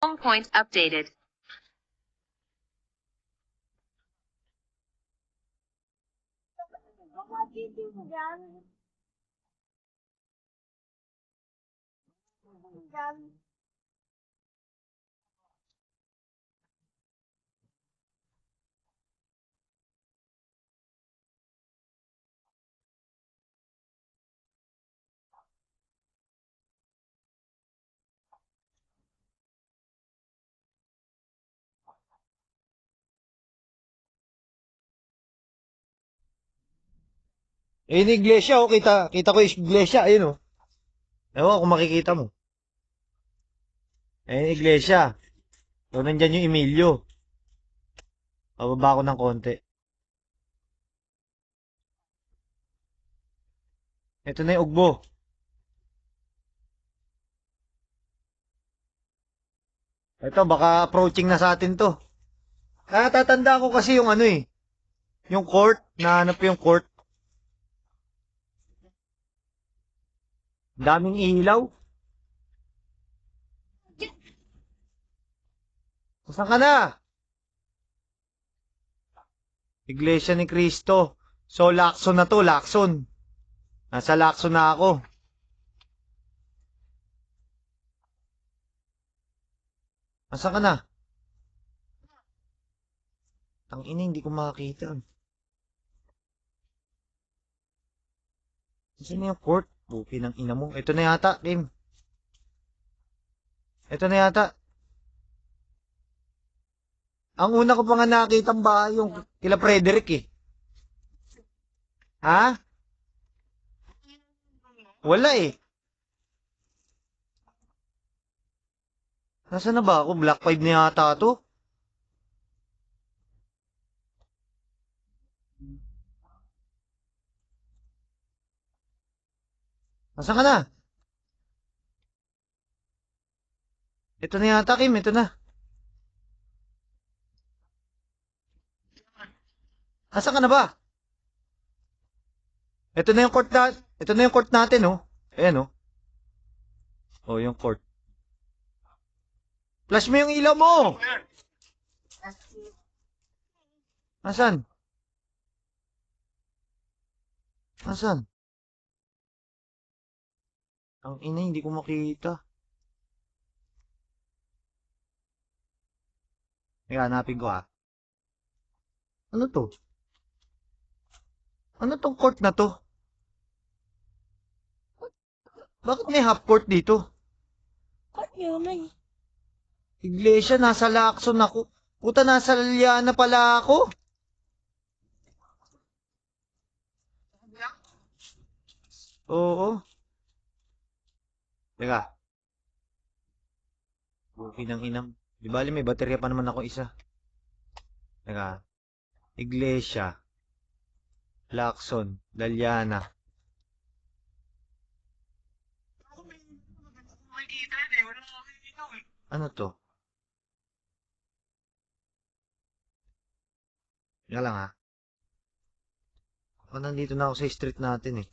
Home point updated. Ayun yung iglesia, oh. Kita ko yung iglesia, ayun, oh. Ewan ko kung makikita mo. Ayun yung iglesia. So, nandyan yung Emilio. Pababa ko ng konti. Ito na yung ugbo. Ito, baka approaching na sa atin to. Tatanda ko kasi yung ano eh. Yung court, nahanap yung court. Daming ilaw. Saan ka na? Iglesia ni Cristo. So, Lacson na to, Lacson. Nasa Lacson na ako. Nasaan ka na? Tangina, hindi ko makakita. Saan na yung court? Buki ng ina mo. Ito na yata, Kim. Ito na yata. Ang una ko pa nga nakitang bahay yung kila Frederick eh. Ha? Wala eh. Nasaan na ba ako? Black 5 na yata to. Nasaan ka na? Ito na yata, Kim. Ito na. Nasaan ka na ba? Ito na yung court na, ito na yung court natin, oh. Ayan, oh. Oh, yung court. Flash mo yung ilaw mo! Nasaan? Nasaan? Ang ina, hindi ko makita. Teka, hanapin ko, ah. Ano to? Ano tong court na to? Bakit may half court dito? Court yun eh. Iglesia, nasa Lacson ako. Puta, nasa Liliana pala ako. Oo. Teka. Buki ng inang. Di bali, may baterya pa naman ako isa. Teka. Iglesia. Lacson. Liliana. Ano to? Teka lang, ha. Nandito na ako sa street natin eh.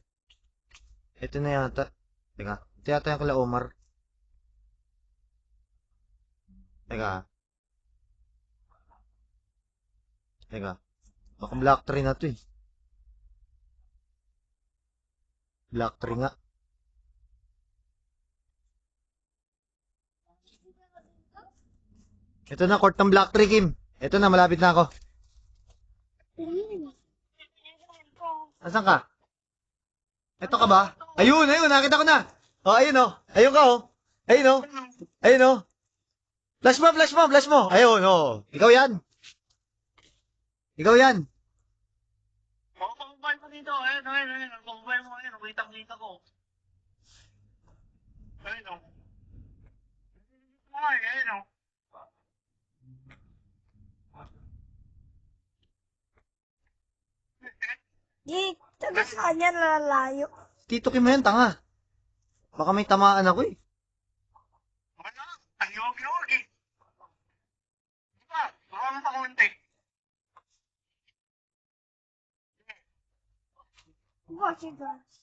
Ito na yata. Teka. Ito yata yung kala Omar. Teka. Teka. Baka Black Tree na to eh. Black Tree nga. Ito na, court ng Black Tree, Kim. Ito na, malapit na ako. Nasaan ka? Ito ka ba? Ayun, ayun, nakita ko na. Oh, ayun oh. Ayun ka oh. Ayun oh. Ayun oh. Flash mo, flash mo, flash mo. Ayun oh. Ikaw yan. Ikaw yan. Pang-mobile mo dito. Ayun, ayun, ayun. Pang-mobile mo, ayun. Kita ko. Ayun, oh. Ay, ayun, oh. Di, taga saan yan lalayo? Tito Kim yan, tanga. Baka may tamaan ako eh. Ano? Ang yog-yog eh. Diba? Baka mo pa konti. Watch it guys.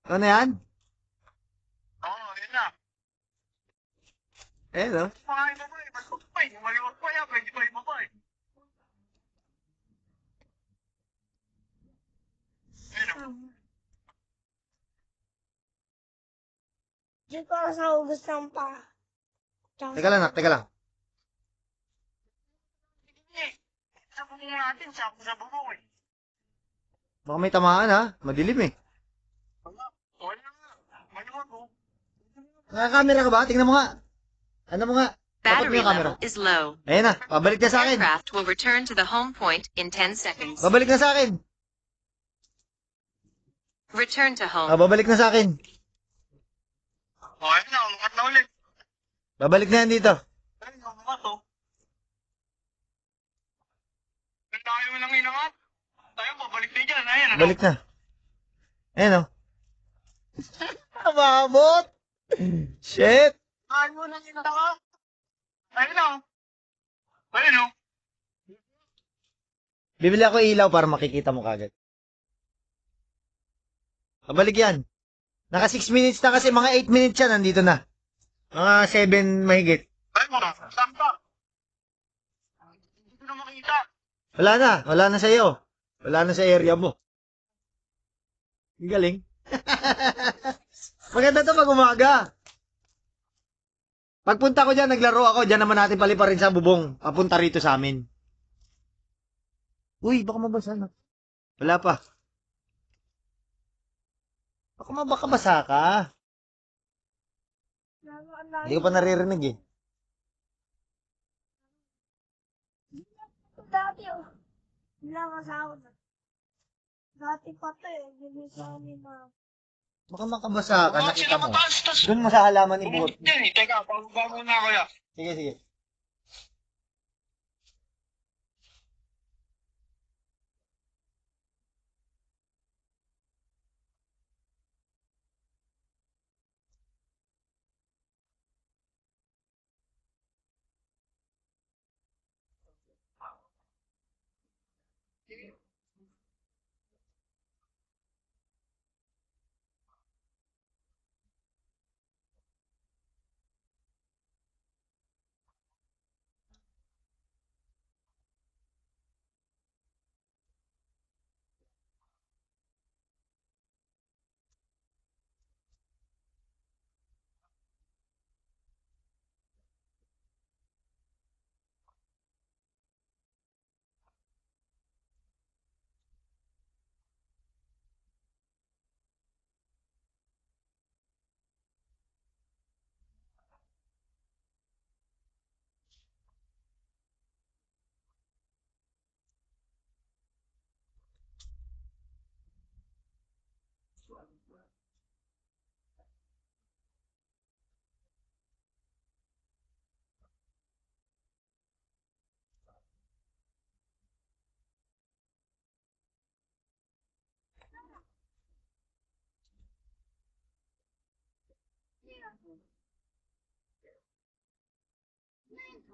Ano yan? na. Eh, no? Mga iba ba eh. Ba't pa eh? Maliwag pa yan. Pwede pa iba pa eh. Ayun. Diyan para sa hugas ng pa. Teka lang, nak. Teka lang. Eh, sa bubong natin. Sa bubong eh. Baka may tamaan, ha? Madilim, eh. Wala nga. Maliwag oh. Naka-camera ka ba? Tingnan mo nga. Ano mo nga? Dapat mo Battery yung camera. level is low. Ayan na. Pabalik na sa akin. Aircraft will return to the home point in 10 seconds. Babalik na sa akin. Return to home. Babalik na sa akin. Okay na. Umangat na ulit. Babalik na yan dito. Ayun, umangat oh. Ang tayo mo lang inangat. Tayo, babalik na dyan. Ayan, ano? Balik na. Ayan, oh. Mabot! Shit! Tayo mo lang inangat. Ayun na oh. Ayun oh. Bibili ako ilaw para makikita mo kagad. Pabalik yan. Naka 6 minutes na kasi, mga 8 minutes yan, nandito na. Mga 7 mahigit. Ayun mo. Saan ka? Hindi ko na makita. Wala na sa iyo. Wala na sa area mo. Ang galing. Maganda to pag umaga. Pagpunta ko dyan, naglaro ako, dyan naman natin paliparin sa bubong. Papunta rito sa amin. Uy, baka mabasa na. Wala pa. Baka basa ka. Hindi ko pa naririnig eh. Dati oh. Wala kasama na. Dati pa to eh. Hindi sa amin na. Baka makabasa ka, Umangat nakita sila mo. mataas. Tas Doon mo sa halaman ibuhot. umangat din eh. Teka, pababa muna ako ya. Sige, sige.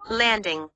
Landing.